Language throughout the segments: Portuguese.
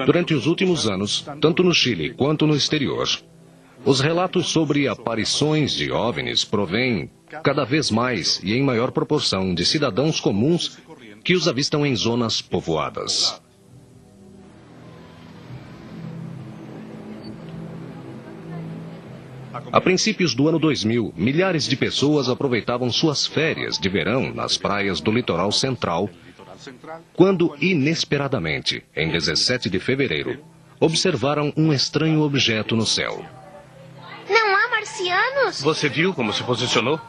Durante os últimos anos, tanto no Chile quanto no exterior, os relatos sobre aparições de OVNIs provêm cada vez mais e em maior proporção de cidadãos comuns que os avistam em zonas povoadas. A princípios do ano 2000, milhares de pessoas aproveitavam suas férias de verão nas praias do litoral central, quando, inesperadamente, em 17 de fevereiro, observaram um estranho objeto no céu. Não há marcianos? Você viu como se posicionou?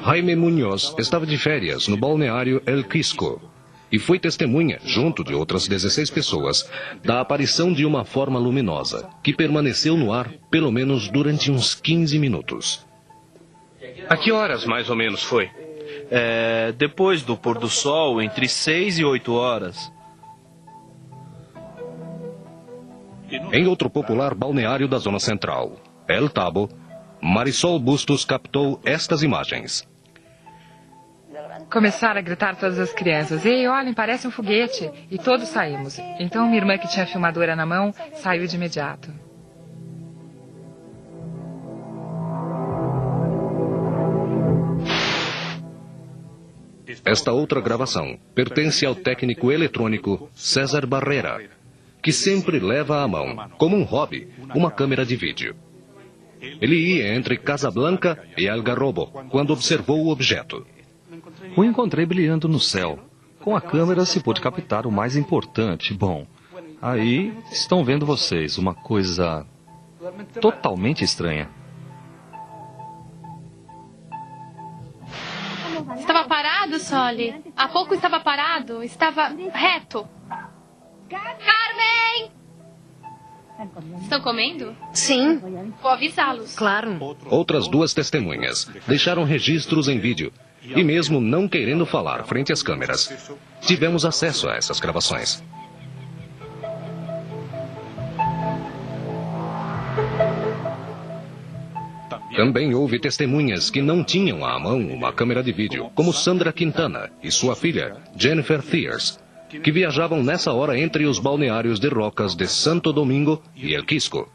Jaime Muñoz estava de férias no balneário El Quisco e foi testemunha, junto de outras 16 pessoas, da aparição de uma forma luminosa, que permaneceu no ar pelo menos durante uns 15 minutos. A que horas mais ou menos foi? Depois do pôr do sol, entre 6 e 8 horas. Em outro popular balneário da zona central, El Tabo, Marisol Bustos captou estas imagens. Começaram a gritar todas as crianças: "Ei, olhem, parece um foguete!" E todos saímos. Então minha irmã, que tinha a filmadora na mão, saiu de imediato. Esta outra gravação pertence ao técnico eletrônico César Barrera, que sempre leva à mão, como um hobby, uma câmera de vídeo. Ele ia entre Casablanca e Algarrobo quando observou o objeto. O encontrei brilhando no céu. Com a câmera se pôde captar o mais importante. Bom, aí estão vendo vocês uma coisa totalmente estranha. Estava parado, Soli. Há pouco estava parado. Estava reto. Carmen! Estão comendo? Sim. Vou avisá-los. Claro. Outras duas testemunhas deixaram registros em vídeo e, mesmo não querendo falar frente às câmeras, tivemos acesso a essas gravações. Também houve testemunhas que não tinham à mão uma câmera de vídeo, como Sandra Quintana e sua filha, Jennifer Thiers, que viajavam nessa hora entre os balneários de rocas de Santo Domingo e El Quisco.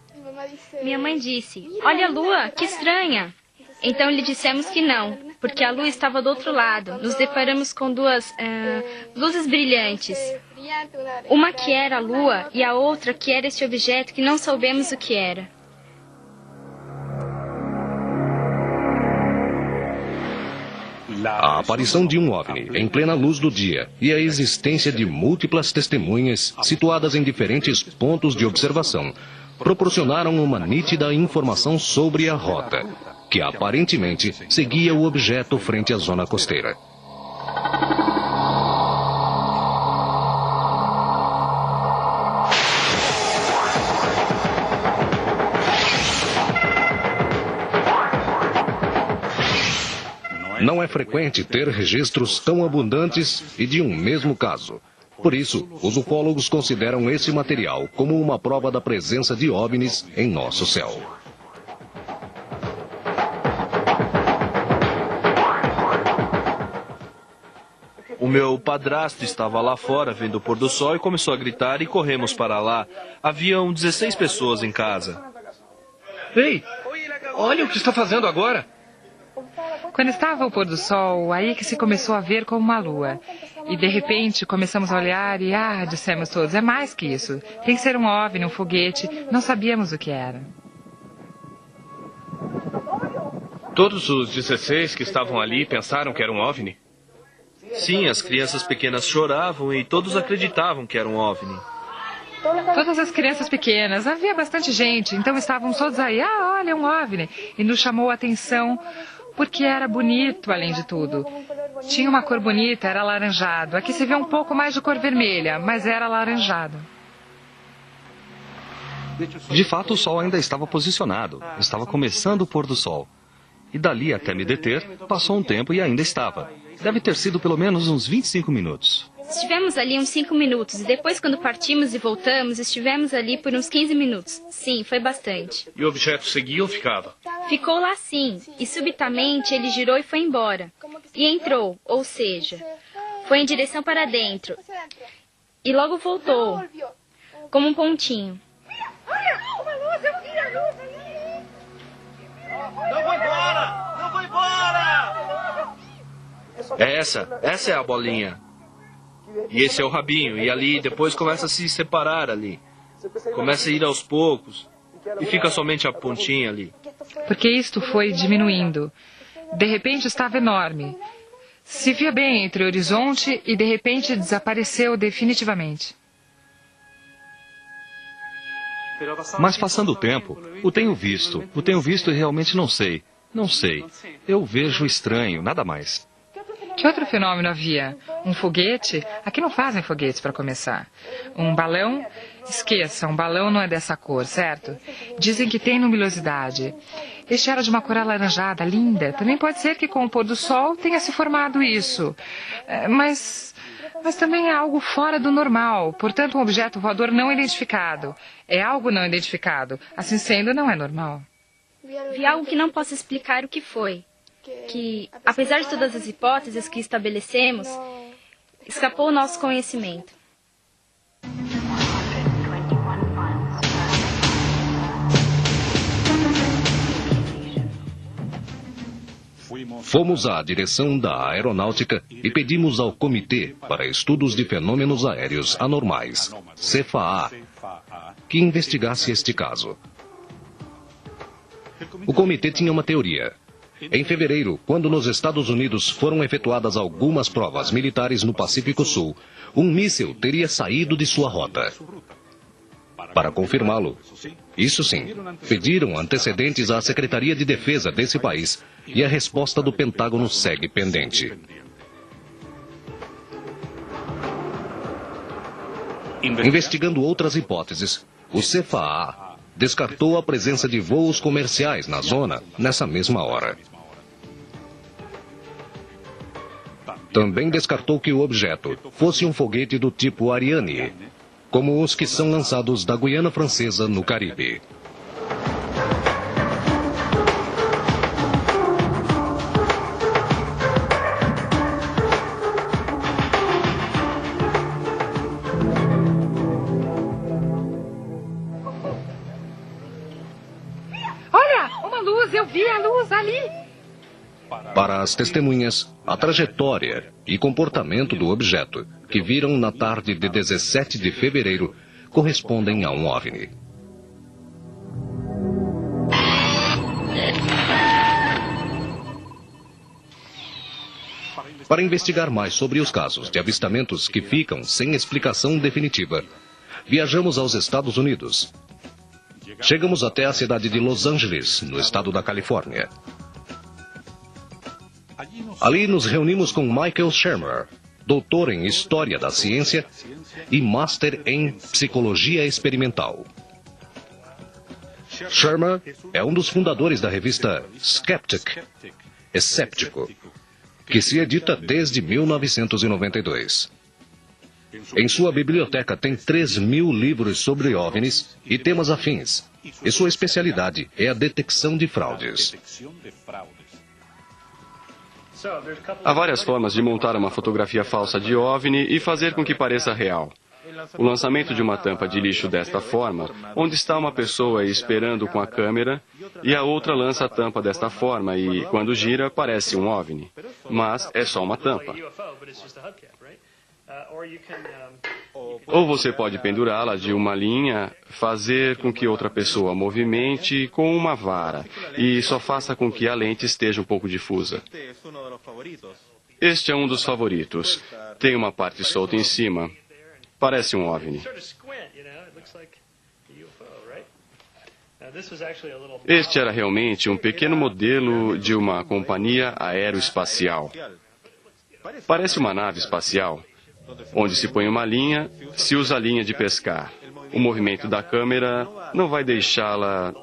Minha mãe disse: "Olha a lua, que estranha." Então lhe dissemos que não, porque a lua estava do outro lado. Nos deparamos com duas luzes brilhantes. Uma que era a lua e a outra que era esse objeto que não soubemos o que era. A aparição de um OVNI em plena luz do dia e a existência de múltiplas testemunhas situadas em diferentes pontos de observação proporcionaram uma nítida informação sobre a rota, que aparentemente seguia o objeto frente à zona costeira. Não é frequente ter registros tão abundantes e de um mesmo caso. Por isso, os ufólogos consideram esse material como uma prova da presença de OVNIs em nosso céu. O meu padrasto estava lá fora vendo o pôr do sol e começou a gritar e corremos para lá. Haviam 16 pessoas em casa. Ei, olha o que está fazendo agora. Quando estava o pôr do sol, aí que se começou a ver como uma lua. E de repente começamos a olhar e, dissemos todos, é mais que isso. Tem que ser um OVNI, um foguete. Não sabíamos o que era. Todos os 16 que estavam ali pensaram que era um OVNI? Sim, as crianças pequenas choravam e todos acreditavam que era um OVNI. Todas as crianças pequenas, havia bastante gente, então estávamos todos aí, olha, um OVNI. E nos chamou a atenção porque era bonito, além de tudo. Tinha uma cor bonita, era alaranjado. Aqui se vê um pouco mais de cor vermelha, mas era alaranjado. De fato, o sol ainda estava posicionado. Estava começando o pôr do sol. E dali até me deter, passou um tempo e ainda estava. Deve ter sido pelo menos uns 25 minutos. Estivemos ali uns 5 minutos e depois, quando partimos e voltamos, estivemos ali por uns 15 minutos. Sim, foi bastante. E o objeto seguia ou ficava? Ficou lá sim, e subitamente ele girou e foi embora. e entrou, ou seja, foi em direção para dentro. E logo voltou, como um pontinho. Não vou embora! Não vou embora! Essa é a bolinha. E esse é o rabinho. E ali depois começa a se separar ali. Começa a ir aos poucos. E fica somente a pontinha ali. Porque isto foi diminuindo. De repente estava enorme. Se via bem entre o horizonte e de repente desapareceu definitivamente. Mas passando o tempo, o tenho visto e realmente não sei. Não sei. Eu vejo estranho, nada mais. Que outro fenômeno havia? Um foguete? Aqui não fazem foguetes para começar. Um balão? Esqueça, um balão não é dessa cor, certo? Dizem que tem luminosidade. Este era de uma cor alaranjada, linda. Também pode ser que com o pôr do sol tenha se formado isso. Mas também é algo fora do normal. Portanto, um objeto voador não identificado. É algo não identificado. Assim sendo, não é normal. Vi algo que não posso explicar o que foi. Que, apesar de todas as hipóteses que estabelecemos, escapou o nosso conhecimento. Fomos à direção da aeronáutica e pedimos ao Comitê para Estudos de Fenômenos Aéreos Anormais, CFAA, que investigasse este caso. O comitê tinha uma teoria. Em fevereiro, quando nos Estados Unidos foram efetuadas algumas provas militares no Pacífico Sul, um míssil teria saído de sua rota. Para confirmá-lo, isso sim, pediram antecedentes à Secretaria de Defesa desse país e a resposta do Pentágono segue pendente. Investigando outras hipóteses, o CFAA descartou a presença de voos comerciais na zona nessa mesma hora. Também descartou que o objeto fosse um foguete do tipo Ariane, como os que são lançados da Guiana Francesa no Caribe. Eu vi a luz ali. Para as testemunhas, a trajetória e comportamento do objeto que viram na tarde de 17 de fevereiro correspondem a um OVNI. Para investigar mais sobre os casos de avistamentos que ficam sem explicação definitiva, viajamos aos Estados Unidos. Chegamos até a cidade de Los Angeles, no estado da Califórnia. Ali nos reunimos com Michael Shermer, doutor em História da Ciência e Master em Psicologia Experimental. Shermer é um dos fundadores da revista Skeptic, Escéptico, que se edita desde 1992. Em sua biblioteca tem 3.000 livros sobre OVNIs e temas afins, e sua especialidade é a detecção de fraudes. Há várias formas de montar uma fotografia falsa de OVNI e fazer com que pareça real. O lançamento de uma tampa de lixo desta forma, onde está uma pessoa esperando com a câmera, e a outra lança a tampa desta forma e, quando gira, parece um OVNI. Mas é só uma tampa. Ou você pode pendurá-la de uma linha, fazer com que outra pessoa movimente com uma vara e só faça com que a lente esteja um pouco difusa. Este é um dos favoritos. Tem uma parte solta em cima. Parece um OVNI. Este era realmente um pequeno modelo de uma companhia aeroespacial. Parece uma nave espacial. Onde se põe uma linha, se usa a linha de pescar. O movimento da câmera não vai deixá-la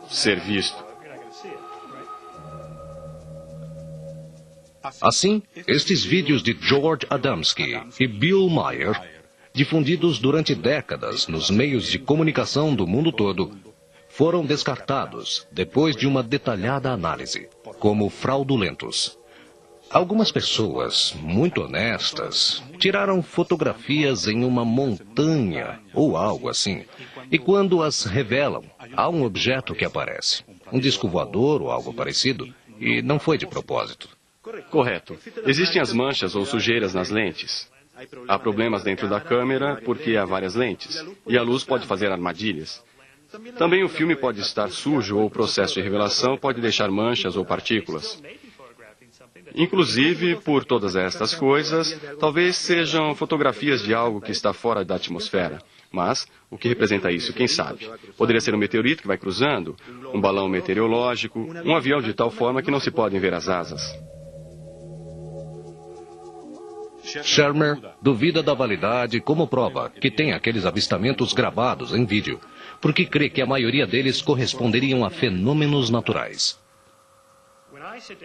ser visto. Assim, estes vídeos de George Adamski e Bill Meyer, difundidos durante décadas nos meios de comunicação do mundo todo, foram descartados depois de uma detalhada análise, como fraudulentos. Algumas pessoas, muito honestas, tiraram fotografias em uma montanha ou algo assim. E quando as revelam, há um objeto que aparece. Um disco voador ou algo parecido. E não foi de propósito. Correto. Existem as manchas ou sujeiras nas lentes. Há problemas dentro da câmera porque há várias lentes. E a luz pode fazer armadilhas. Também o filme pode estar sujo ou o processo de revelação pode deixar manchas ou partículas. Inclusive, por todas estas coisas, talvez sejam fotografias de algo que está fora da atmosfera. Mas, o que representa isso? Quem sabe? Poderia ser um meteorito que vai cruzando, um balão meteorológico, um avião de tal forma que não se podem ver as asas. Shermer duvida da validade como prova que tem aqueles avistamentos gravados em vídeo, porque crê que a maioria deles corresponderiam a fenômenos naturais.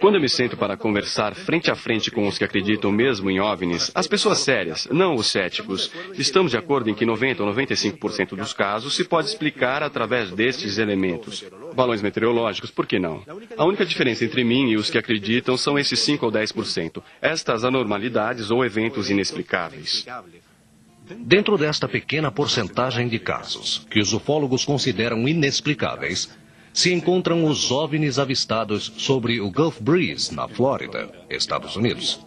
Quando eu me sento para conversar frente a frente com os que acreditam mesmo em OVNIs, as pessoas sérias, não os céticos, estamos de acordo em que 90 ou 95% dos casos se pode explicar através destes elementos. Balões meteorológicos, por que não? A única diferença entre mim e os que acreditam são esses 5 ou 10%, estas anormalidades ou eventos inexplicáveis. Dentro desta pequena porcentagem de casos, que os ufólogos consideram inexplicáveis, se encontram os OVNIs avistados sobre o Gulf Breeze, na Flórida, Estados Unidos.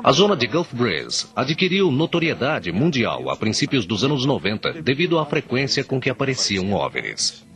A zona de Gulf Breeze adquiriu notoriedade mundial a princípios dos anos 90 devido à frequência com que apareciam OVNIs.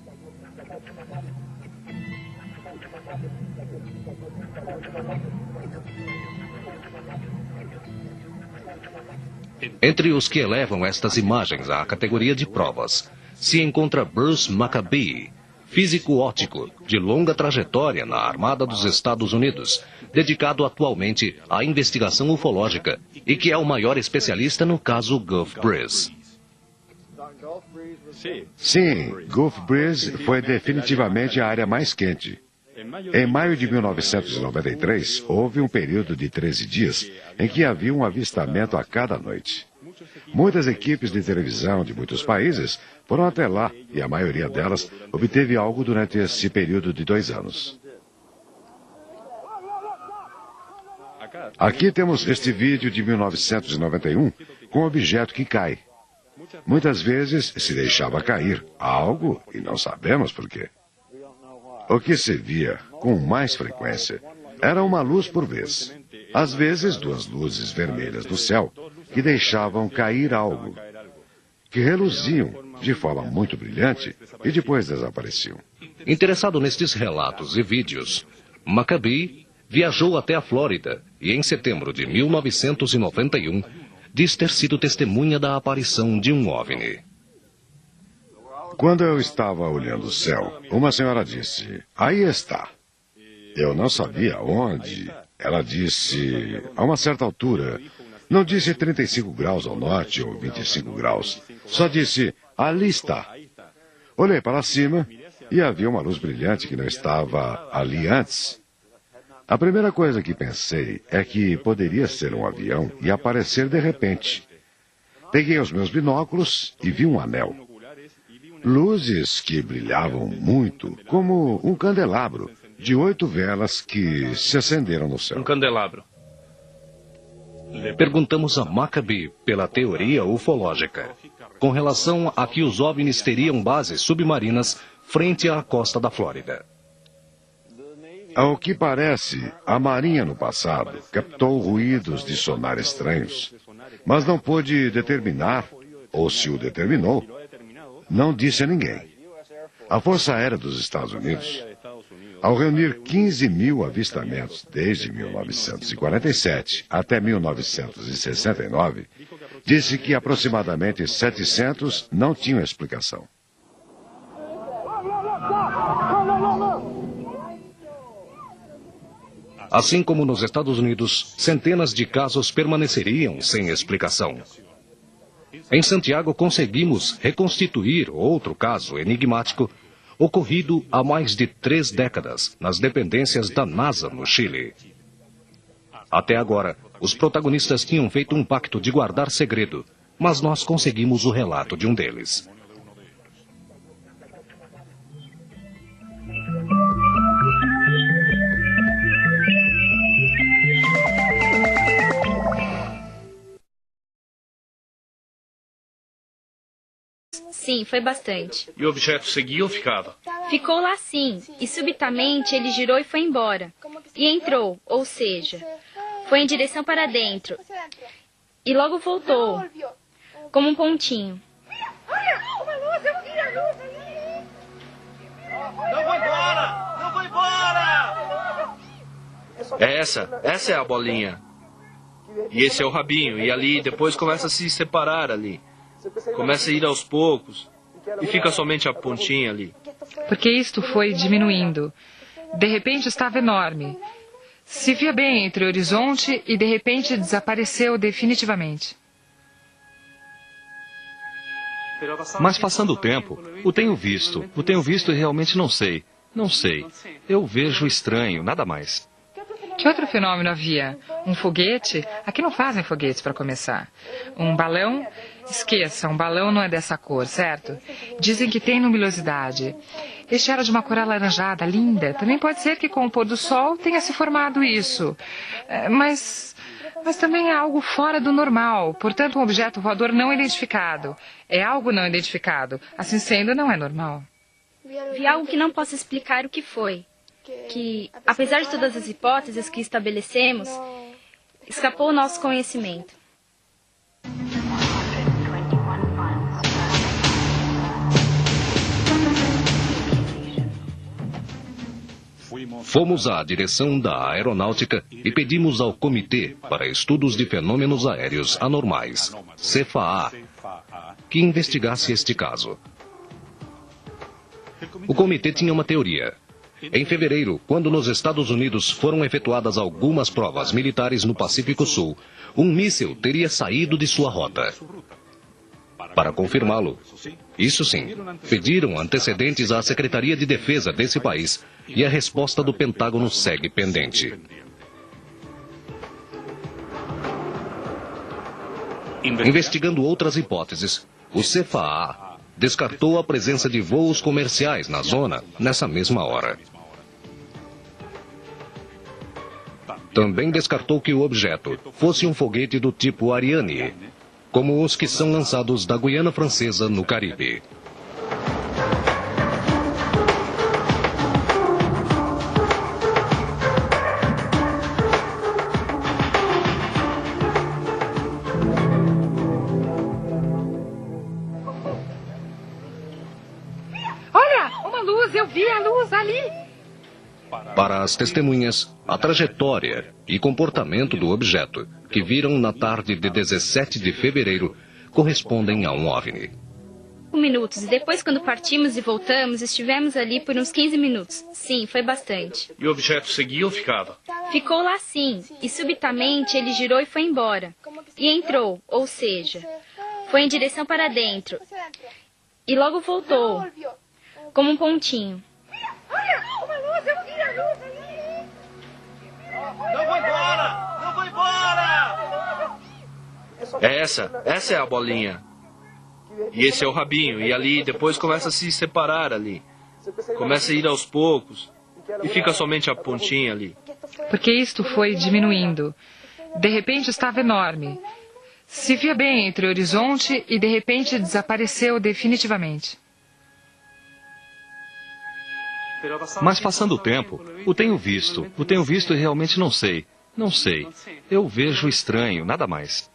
Entre os que elevam estas imagens à categoria de provas, se encontra Bruce Maccabee, físico óptico de longa trajetória na Armada dos Estados Unidos, dedicado atualmente à investigação ufológica e que é o maior especialista no caso Gulf Breeze. Sim, Gulf Breeze foi definitivamente a área mais quente. Em maio de 1993, houve um período de 13 dias em que havia um avistamento a cada noite. Muitas equipes de televisão de muitos países foram até lá e a maioria delas obteve algo durante esse período de 2 anos. Aqui temos este vídeo de 1991 com um objeto que cai. Muitas vezes se deixava cair algo e não sabemos por quê. O que se via com mais frequência era uma luz por vez. Às vezes, 2 luzes vermelhas do céu que deixavam cair algo, que reluziam de forma muito brilhante e depois desapareciam. Interessado nestes relatos e vídeos, Maccabee viajou até a Flórida e, em setembro de 1991, diz ter sido testemunha da aparição de um OVNI. Quando eu estava olhando o céu, uma senhora disse, "Aí está." Eu não sabia onde. Ela disse, a uma certa altura, não disse 35 graus ao norte ou 25 graus. Só disse, "Ali está." Olhei para cima e havia uma luz brilhante que não estava ali antes. A primeira coisa que pensei é que poderia ser um avião e aparecer de repente. Peguei os meus binóculos e vi um anel. Luzes que brilhavam muito, como um candelabro, de 8 velas que se acenderam no céu. Um candelabro. Perguntamos a Maccabee pela teoria ufológica, com relação a que os OVNIs teriam bases submarinas frente à costa da Flórida. Ao que parece, a Marinha no passado captou ruídos de sonar estranhos, mas não pôde determinar, ou se o determinou, não disse a ninguém. A Força Aérea dos Estados Unidos, ao reunir 15 mil avistamentos desde 1947 até 1969, disse que aproximadamente 700 não tinham explicação. Assim como nos Estados Unidos, centenas de casos permaneceriam sem explicação. Em Santiago, conseguimos reconstituir outro caso enigmático ocorrido há mais de 3 décadas nas dependências da NASA no Chile. Até agora, os protagonistas tinham feito um pacto de guardar segredo, mas nós conseguimos o relato de um deles. Sim, foi bastante. E o objeto seguia ou ficava? Ficou lá sim, e subitamente ele girou e foi embora. E entrou, ou seja, foi em direção para dentro. E logo voltou, como um pontinho. Não vou embora! Não vou embora! Essa é a bolinha. E esse é o rabinho. E ali depois começa a se separar ali. Começa a ir aos poucos. E fica somente a pontinha ali. Porque isto foi diminuindo. De repente estava enorme. Se via bem entre o horizonte e de repente desapareceu definitivamente. Mas passando o tempo, o tenho visto e realmente não sei. Não sei. Eu vejo estranho, nada mais. Que outro fenômeno havia? Um foguete? Aqui não fazem foguetes para começar. Um balão? Esqueça, um balão não é dessa cor, certo? Dizem que tem luminosidade. Este era de uma cor alaranjada, linda. Também pode ser que com o pôr do sol tenha se formado isso. Mas também é algo fora do normal. Portanto, um objeto voador não identificado. É algo não identificado. Assim sendo, não é normal. Vi algo que não posso explicar o que foi. Que, apesar de todas as hipóteses que estabelecemos, escapou ao nosso conhecimento. Fomos à direção da aeronáutica e pedimos ao Comitê para Estudos de Fenômenos Aéreos Anormais, CFAA, que investigasse este caso. O comitê tinha uma teoria. Em fevereiro, quando nos Estados Unidos foram efetuadas algumas provas militares no Pacífico Sul, um míssil teria saído de sua rota. Para confirmá-lo, isso sim, pediram antecedentes à Secretaria de Defesa desse país e a resposta do Pentágono segue pendente. Investigando outras hipóteses, o CFAA descartou a presença de voos comerciais na zona nessa mesma hora. Também descartou que o objeto fosse um foguete do tipo Ariane, como os que são lançados da Guiana Francesa no Caribe. Olha, uma luz, eu vi a luz ali. Para as testemunhas, a trajetória e comportamento do objeto, que viram na tarde de 17 de fevereiro, correspondem a um OVNI. Minutos, e depois quando partimos e voltamos, estivemos ali por uns 15 minutos. Sim, foi bastante. E o objeto seguia ou ficava? Ficou lá sim, e subitamente ele girou e foi embora. E entrou, ou seja, foi em direção para dentro. E logo voltou, como um pontinho. Não vou embora! Não vou embora! Essa é a bolinha. E esse é o rabinho. E ali depois começa a se separar ali. Começa a ir aos poucos. E fica somente a pontinha ali. Porque isto foi diminuindo. De repente estava enorme. Se via bem entre o horizonte e de repente desapareceu definitivamente. Mas passando o tempo, o tenho visto e realmente não sei. Não sei. Eu vejo estranho, nada mais.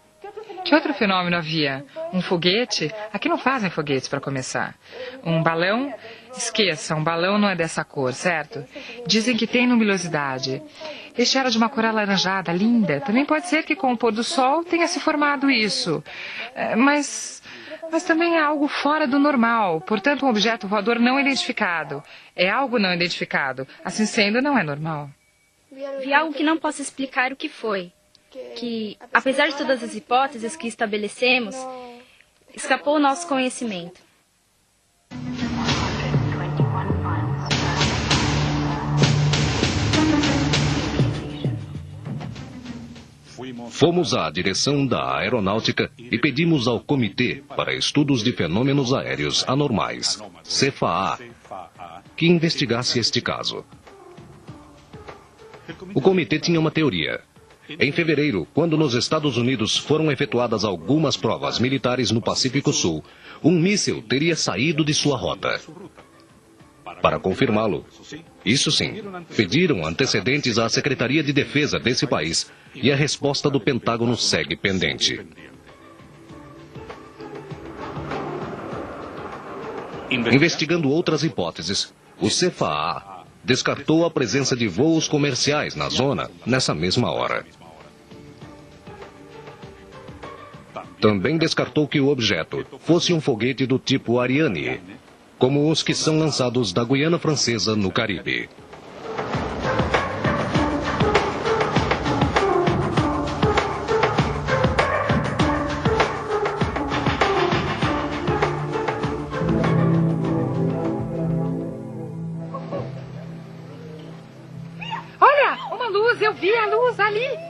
Que outro fenômeno havia? Um foguete? Aqui não fazem foguetes para começar. Um balão? Esqueça, um balão não é dessa cor, certo? Dizem que tem luminosidade. Este era de uma cor alaranjada, linda. Também pode ser que com o pôr do sol tenha se formado isso. Mas também é algo fora do normal. Portanto, um objeto voador não identificado. É algo não identificado. Assim sendo, não é normal. Vi algo que não posso explicar o que foi. Que, apesar de todas as hipóteses que estabelecemos, escapou ao nosso conhecimento. Fomos à direção da aeronáutica e pedimos ao Comitê para Estudos de Fenômenos Aéreos Anormais, CFAA, que investigasse este caso. O comitê tinha uma teoria. Em fevereiro, quando nos Estados Unidos foram efetuadas algumas provas militares no Pacífico Sul, um míssil teria saído de sua rota. Para confirmá-lo, isso sim, pediram antecedentes à Secretaria de Defesa desse país e a resposta do Pentágono segue pendente. Investigando outras hipóteses, o CFAA descartou a presença de voos comerciais na zona nessa mesma hora. Também descartou que o objeto fosse um foguete do tipo Ariane, como os que são lançados da Guiana Francesa no Caribe. Olha, uma luz, eu vi a luz ali.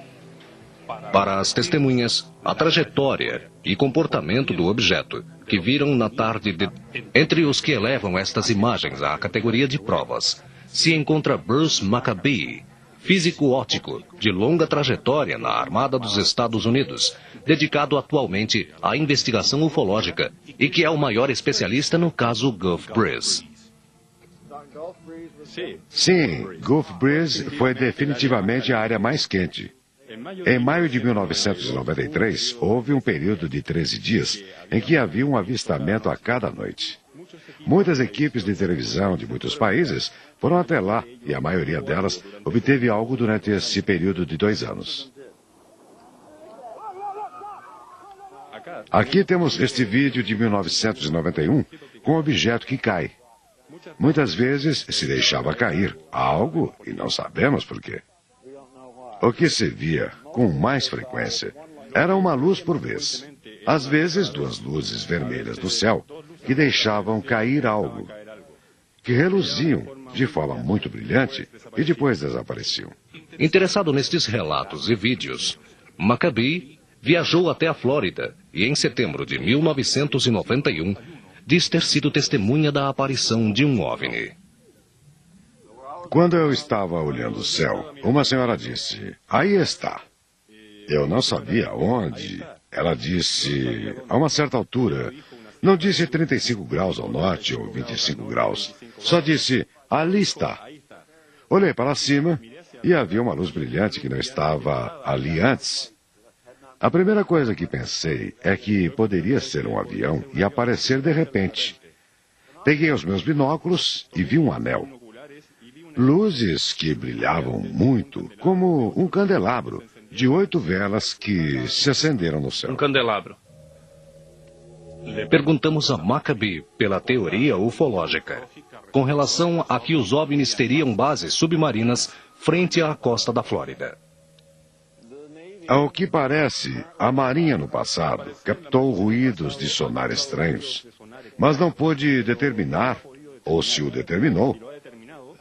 Para as testemunhas, a trajetória e comportamento do objeto que viram na tarde de... Entre os que elevam estas imagens à categoria de provas, se encontra Bruce Maccabee, físico óptico de longa trajetória na Armada dos Estados Unidos, dedicado atualmente à investigação ufológica e que é o maior especialista no caso Gulf Breeze. Sim, Gulf Breeze foi definitivamente a área mais quente. Em maio de 1993, houve um período de 13 dias em que havia um avistamento a cada noite. Muitas equipes de televisão de muitos países foram até lá e a maioria delas obteve algo durante esse período de 2 anos. Aqui temos este vídeo de 1991 com um objeto que cai. Muitas vezes se deixava cair algo e não sabemos por quê. O que se via com mais frequência era uma luz por vez. Às vezes, 2 luzes vermelhas do céu que deixavam cair algo, que reluziam de forma muito brilhante e depois desapareciam. Interessado nestes relatos e vídeos, Maccabee viajou até a Flórida e, em setembro de 1991, diz ter sido testemunha da aparição de um OVNI. Quando eu estava olhando o céu, uma senhora disse, aí está. Eu não sabia onde. Ela disse, a uma certa altura, não disse 35 graus ao norte ou 25 graus. Só disse, ali está. Olhei para cima e havia uma luz brilhante que não estava ali antes. A primeira coisa que pensei é que poderia ser um avião e aparecer de repente. Peguei os meus binóculos e vi um anel. Luzes que brilhavam muito, como um candelabro, de 8 velas que se acenderam no céu. Um candelabro. Perguntamos a Maccabee pela teoria ufológica, com relação a que os OVNIs teriam bases submarinas frente à costa da Flórida. Ao que parece, a Marinha no passado captou ruídos de sonar estranhos, mas não pôde determinar, ou se o determinou,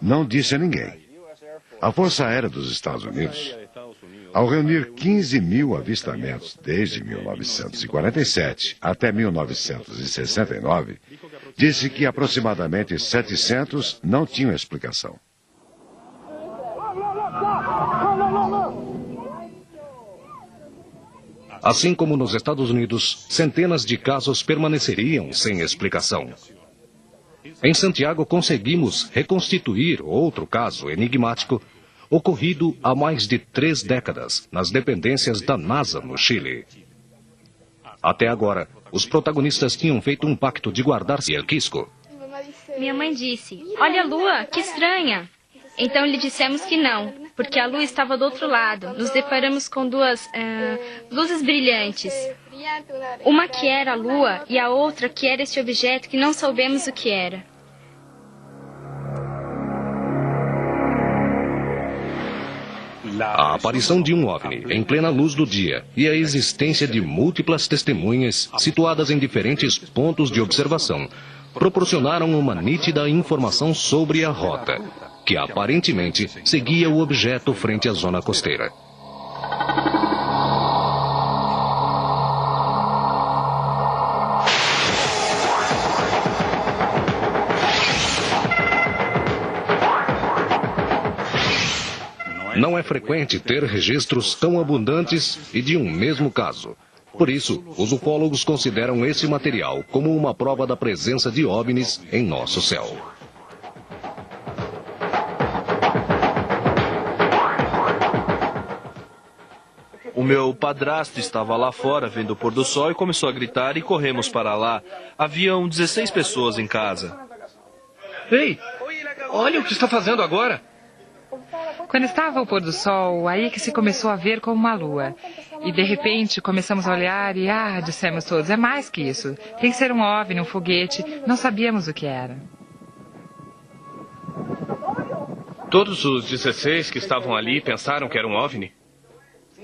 não disse a ninguém. A Força Aérea dos Estados Unidos, ao reunir 15 mil avistamentos desde 1947 até 1969, disse que aproximadamente 700 não tinham explicação. Assim como nos Estados Unidos, centenas de casos permaneceriam sem explicação. Em Santiago, conseguimos reconstituir outro caso enigmático ocorrido há mais de 3 décadas nas dependências da NASA no Chile. Até agora, os protagonistas tinham feito um pacto de guardar-se el quisco. Minha mãe disse, olha a lua, que estranha. Então lhe dissemos que não, porque a lua estava do outro lado. Nos deparamos com 2 luzes brilhantes. Uma que era a lua e a outra que era este objeto que não soubemos o que era. A aparição de um OVNI em plena luz do dia e a existência de múltiplas testemunhas situadas em diferentes pontos de observação proporcionaram uma nítida informação sobre a rota, que aparentemente seguia o objeto frente à zona costeira. Não é frequente ter registros tão abundantes e de um mesmo caso. Por isso, os ufólogos consideram esse material como uma prova da presença de OVNIs em nosso céu. O meu padrasto estava lá fora vendo o pôr do sol e começou a gritar e corremos para lá. Haviam 16 pessoas em casa. Ei, olha o que está fazendo agora. Quando estava o pôr do sol, aí que se começou a ver como uma lua. E de repente começamos a olhar e, dissemos todos, é mais que isso. Tem que ser um OVNI, um foguete. Não sabíamos o que era. Todos os 16 que estavam ali pensaram que era um OVNI?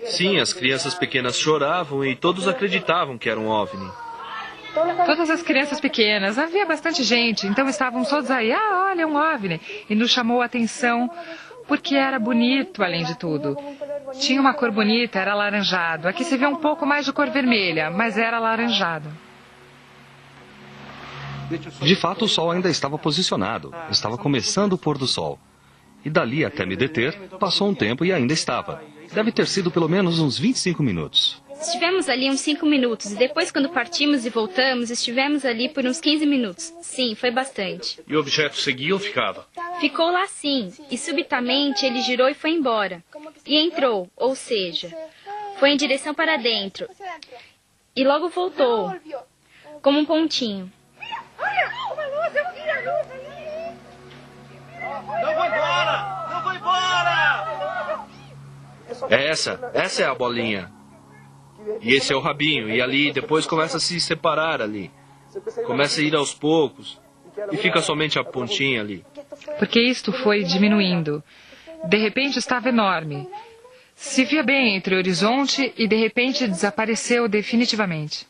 Sim, as crianças pequenas choravam e todos acreditavam que era um OVNI. Todas as crianças pequenas. Havia bastante gente, então estavam todos aí, olha, um OVNI. E nos chamou a atenção porque era bonito, além de tudo. Tinha uma cor bonita, era alaranjado. Aqui se vê um pouco mais de cor vermelha, mas era alaranjado. De fato, o sol ainda estava posicionado. Estava começando o pôr do sol. E dali até me deter, passou um tempo e ainda estava. Deve ter sido pelo menos uns 25 minutos. Estivemos ali uns 5 minutos e depois, quando partimos e voltamos, estivemos ali por uns 15 minutos. Sim, foi bastante. E o objeto seguia ou ficava? Ficou lá sim, e subitamente ele girou e foi embora. E entrou, ou seja, foi em direção para dentro. E logo voltou, como um pontinho. Não vou embora! Não vou embora! Essa é a bolinha. E esse é o rabinho. E ali depois começa a se separar ali. Começa a ir aos poucos. E fica somente a pontinha ali. Porque isto foi diminuindo. De repente estava enorme. Se via bem entre o horizonte e de repente desapareceu definitivamente.